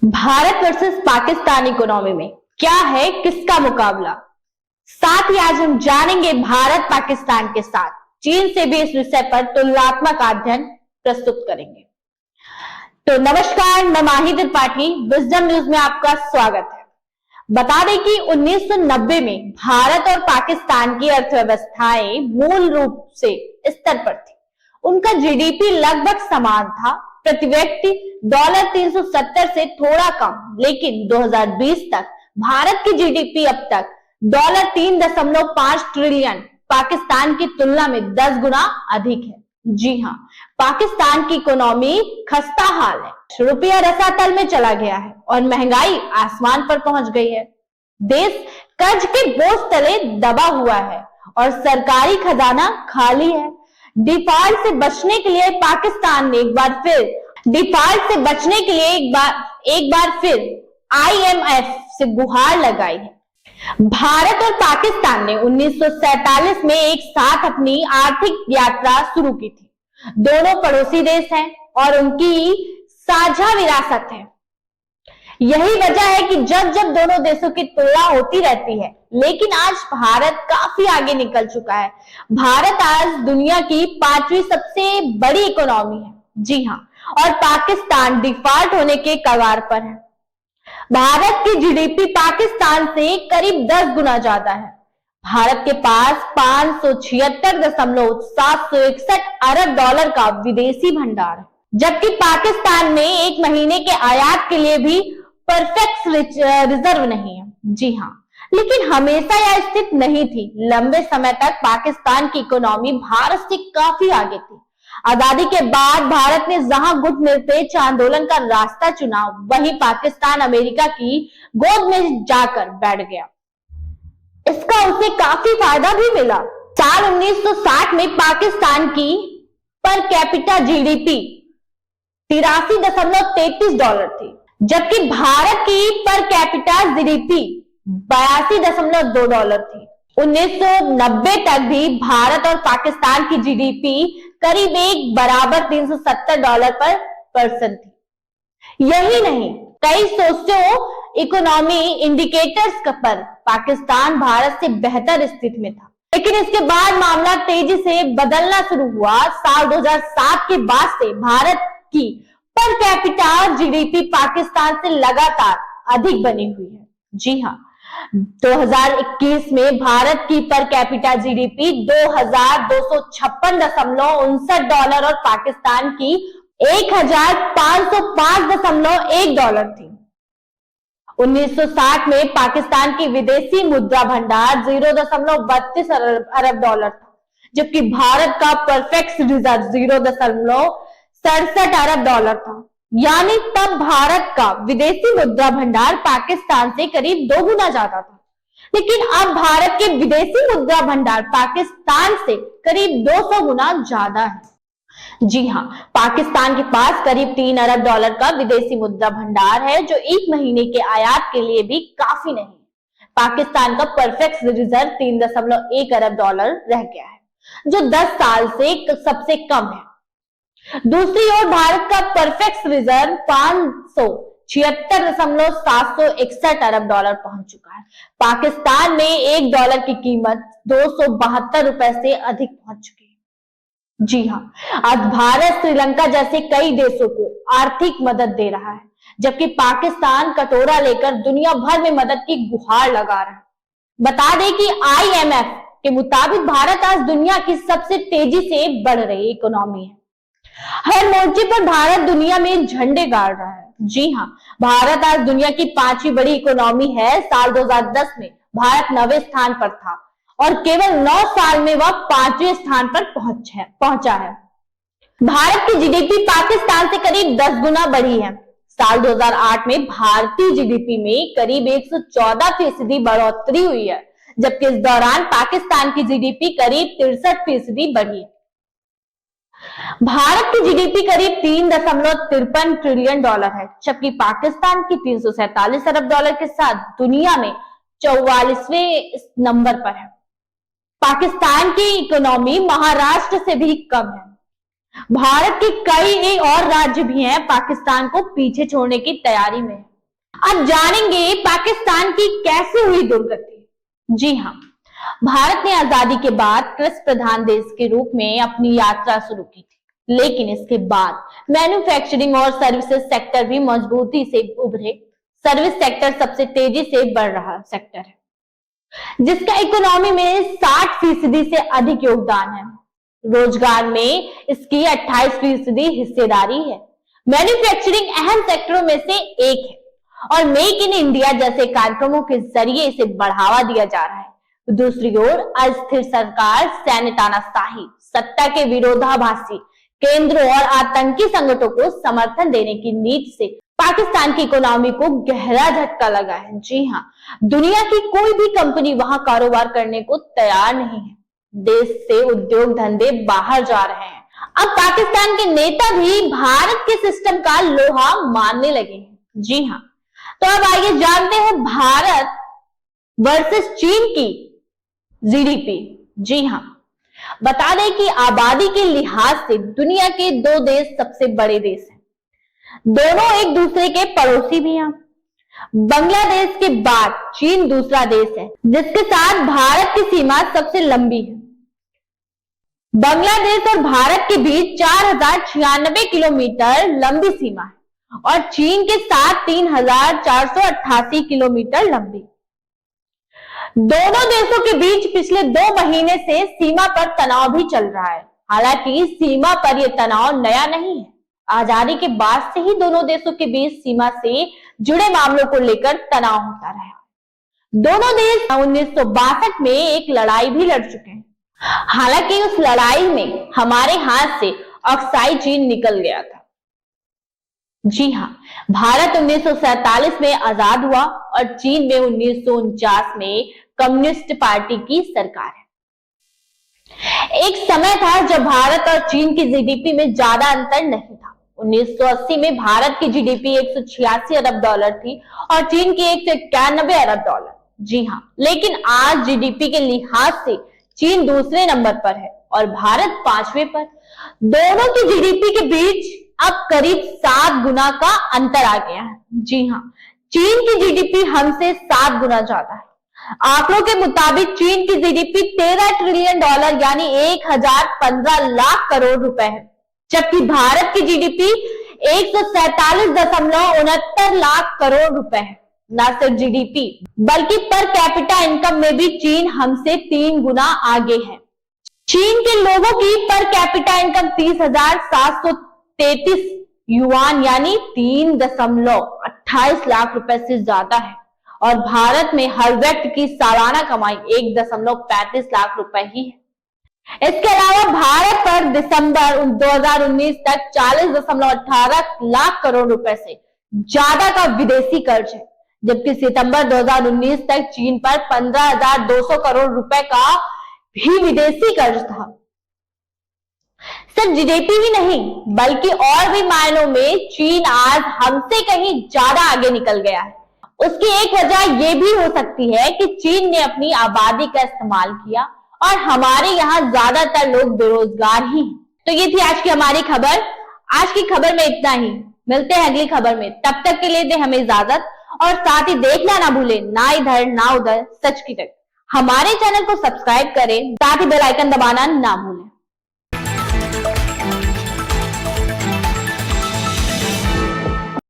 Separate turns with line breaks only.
Bharat versus Pakistan economy में क्या है किसका मुकाबला। साथ ही आज हम जानेंगे भारत पाकिस्तान के साथ चीन से भी इस विषय पर तुलनात्मक अध्ययन प्रस्तुत करेंगे। तो नमस्कार, मैं माही त्रिपाठी, विजडम न्यूज में आपका स्वागत है। बता दें कि 1990 में भारत और पाकिस्तान की अर्थव्यवस्थाएं मूल रूप से स्तर पर थी। उनका जीडीपी लगभग समान था, प्रति व्यक्ति $370 से थोड़ा कम, लेकिन 2020 तक भारत की जीडीपी अब तक $3.5 ट्रिलियन पाकिस्तान की तुलना में 10 गुना अधिक है। जी हाँ, पाकिस्तान की इकोनॉमी खस्ता हाल है। रुपया रसातल में चला गया है और महंगाई आसमान पर पहुंच गई है। देश कर्ज के बोझ तले दबा हुआ है और सरकारी खजाना खाली है। डिफॉल्ट से बचने के लिए पाकिस्तान ने एक बार फिर IMF से गुहार लगाई है। भारत और पाकिस्तान ने 1947 में एक साथ अपनी आर्थिक यात्रा शुरू की थी। दोनों पड़ोसी देश हैं और उनकी साझा विरासत है। यही वजह है कि जब जब दोनों देशों की तुलना होती रहती है, लेकिन आज भारत काफी आगे निकल चुका है। भारत आज दुनिया की 5वीं सबसे बड़ी इकोनॉमी है। जी हाँ, और पाकिस्तान डिफॉल्ट होने के कगार पर है। भारत की जीडीपी पाकिस्तान से करीब 10 गुना ज्यादा है। भारत के पास $576.761 अरब का विदेशी भंडार है, जबकि पाकिस्तान में एक महीने के आयात के लिए भी परफेक्ट रिजर्व नहीं है। जी हाँ, लेकिन हमेशा यह स्थिति नहीं थी। लंबे समय तक पाकिस्तान की इकोनॉमी भारत से काफी आगे थी। आजादी के बाद भारत ने जहां गुटनिरपेक्ष आंदोलन का रास्ता चुना, वहीं पाकिस्तान अमेरिका की गोद में जाकर बैठ गया। इसका उसे काफी फायदा भी मिला। साल 1960 में पाकिस्तान की पर कैपिटा जीडीपी $83.33 थी, जबकि भारत की पर कैपिटा जीडीपी $82.2 थी। 1990 तक भी भारत और पाकिस्तान की जीडीपी करीब एक बराबर $370 पर पर्सन थी। यही नहीं, कई सोशियो इकोनॉमी इंडिकेटर्स पर पाकिस्तान भारत से बेहतर स्थिति में था। लेकिन इसके बाद मामला तेजी से बदलना शुरू हुआ। साल 2007 के बाद से भारत की पर कैपिटा जीडीपी पाकिस्तान से लगातार अधिक बनी हुई है। जी हाँ, 2021 में भारत की पर कैपिटा जीडीपी $2,256.59 और पाकिस्तान की $1,505.1 थी। 1960 में पाकिस्तान की विदेशी मुद्रा भंडार $0.32 अरब था, जबकि भारत का परफेक्ट रिजर्व $0.67 अरब था। यानी तब भारत का विदेशी मुद्रा भंडार पाकिस्तान से करीब 2 गुना ज्यादा था। लेकिन अब भारत के विदेशी मुद्रा भंडार पाकिस्तान से करीब 200 गुना ज्यादा है। जी हाँ, पाकिस्तान के पास करीब $3 अरब का विदेशी मुद्रा भंडार है, जो एक महीने के आयात के लिए भी काफी नहीं। पाकिस्तान का परफेक्ट रिजर्व $3.1 अरब रह गया है, जो 10 साल से सबसे कम है। दूसरी ओर भारत का परफेक्ट रिजर्व $576.761 अरब पहुंच चुका है। पाकिस्तान में $1 की कीमत ₹272 से अधिक पहुंच चुकी है। जी हाँ, आज भारत श्रीलंका जैसे कई देशों को आर्थिक मदद दे रहा है, जबकि पाकिस्तान कटोरा लेकर दुनिया भर में मदद की गुहार लगा रहा है। बता दें कि IMF के मुताबिक भारत आज दुनिया की सबसे तेजी से बढ़ रही इकोनॉमी है। हर मोर्चे पर भारत दुनिया में झंडे गाड़ रहा है। जी हाँ, भारत आज दुनिया की 5वीं बड़ी इकोनॉमी है। साल 2010 में भारत 9वें स्थान पर था और केवल 9 साल में वह 5वें स्थान पर पहुंचा है। भारत की जीडीपी पाकिस्तान से करीब 10 गुना बढ़ी है। साल 2008 में भारतीय जीडीपी में करीब 114% बढ़ोतरी हुई है, जबकि इस दौरान पाकिस्तान की जीडीपी करीब 63% बढ़ी है। भारत की जीडीपी करीब $3.53 ट्रिलियन है, जबकि पाकिस्तान की $347 अरब के साथ दुनिया में 44वें नंबर पर है। पाकिस्तान की इकोनॉमी महाराष्ट्र से भी कम है। भारत के कई और राज्य भी हैं पाकिस्तान को पीछे छोड़ने की तैयारी में। अब जानेंगे पाकिस्तान की कैसे हुई दुर्गति। जी हाँ, भारत ने आजादी के बाद कृषि प्रधान देश के रूप में अपनी यात्रा शुरू की थी, लेकिन इसके बाद मैन्युफैक्चरिंग और सर्विसेज सेक्टर भी मजबूती से उभरे। सर्विस सेक्टर सबसे तेजी से बढ़ रहा सेक्टर है, जिसका इकोनॉमी में 60% से अधिक योगदान है। रोजगार में इसकी 28% हिस्सेदारी है। मैन्युफैक्चरिंग अहम सेक्टरों में से एक है और मेक इन इंडिया जैसे कार्यक्रमों के जरिए इसे बढ़ावा दिया जा रहा है। दूसरी ओर अस्थिर सरकार, सैन्य तानाशाही, सत्ता के विरोधाभासी केंद्रों और आतंकी संगठनों को समर्थन देने की नीति से पाकिस्तान की इकोनॉमी को गहरा झटका लगा है। जी हाँ, दुनिया की कोई भी कंपनी वहां कारोबार करने को तैयार नहीं है। देश से उद्योग धंधे बाहर जा रहे हैं। अब पाकिस्तान के नेता भी भारत के सिस्टम का लोहा मानने लगे हैं। जी हाँ, तो अब आइए जानते हैं भारत वर्सेस चीन की जीडीपी। जी हाँ, बता दें कि आबादी के लिहाज से दुनिया के दो देश सबसे बड़े देश हैं। दोनों एक दूसरे के पड़ोसी भी हैं। बांग्लादेश के बाद चीन दूसरा देश है जिसके साथ भारत की सीमा सबसे लंबी है। बांग्लादेश और भारत के बीच 4096 किलोमीटर लंबी सीमा है और चीन के साथ 3488 किलोमीटर लंबी। दोनों देशों के बीच पिछले 2 महीने से सीमा पर तनाव भी चल रहा है। हालांकि सीमा पर यह तनाव नया नहीं है। आजादी के बाद से ही दोनों देशों के बीच सीमा से जुड़े मामलों को लेकर तनाव होता रहा। दोनों देश 1962 में एक लड़ाई भी लड़ चुके हैं। हालांकि उस लड़ाई में हमारे हाथ से अक्साई चीन निकल गया था। जी हाँ, भारत 1947 में आजाद हुआ और चीन में 1949 में कम्युनिस्ट पार्टी की सरकार है। एक समय था जब भारत और चीन की जीडीपी में ज्यादा अंतर नहीं था। 1980 में भारत की जीडीपी 186 अरब डॉलर थी और चीन की 191 अरब डॉलर। जी हाँ, लेकिन आज जीडीपी के लिहाज से चीन दूसरे नंबर पर है और भारत 5वें पर। दोनों की जीडीपी के बीच अब करीब 7 गुना का अंतर आ गया है। जी हाँ, चीन की जीडीपी हमसे 7 गुना ज्यादा है। आंकड़ों के मुताबिक चीन की जीडीपी 13 ट्रिलियन डॉलर यानी 1015 लाख करोड़ रुपए है, जबकि भारत की जीडीपी 147.69 लाख करोड़ रुपए है। न सिर्फ जीडीपी बल्कि पर कैपिटा इनकम में भी चीन हमसे 3 गुना आगे है। चीन के लोगों की पर कैपिटा इनकम 30,733 युआन यानी 3.28 लाख रुपए से ज्यादा है और भारत में हर व्यक्ति की सालाना कमाई 1.35 लाख रुपए ही है। इसके अलावा भारत पर दिसंबर 2019 तक 40.18 लाख करोड़ रुपए से ज्यादा का विदेशी कर्ज है, जबकि सितंबर 2019 तक चीन पर 15,200 करोड़ रुपए का भी विदेशी कर्ज था। सिर्फ जीडीपी ही नहीं बल्कि और भी मायनों में चीन आज हमसे कहीं ज्यादा आगे निकल गया है। उसकी एक वजह यह भी हो सकती है कि चीन ने अपनी आबादी का इस्तेमाल किया और हमारे यहाँ ज्यादातर लोग बेरोजगार ही हैं। तो ये थी आज की हमारी खबर। आज की खबर में इतना ही। मिलते हैं अगली खबर में, तब तक के लिए दे हमें इजाजत और साथ ही देखना ना भूलें ना इधर ना उधर सच की टक। हमारे चैनल को सब्सक्राइब करें, साथ ही बेल आइकन दबाना ना भूलें।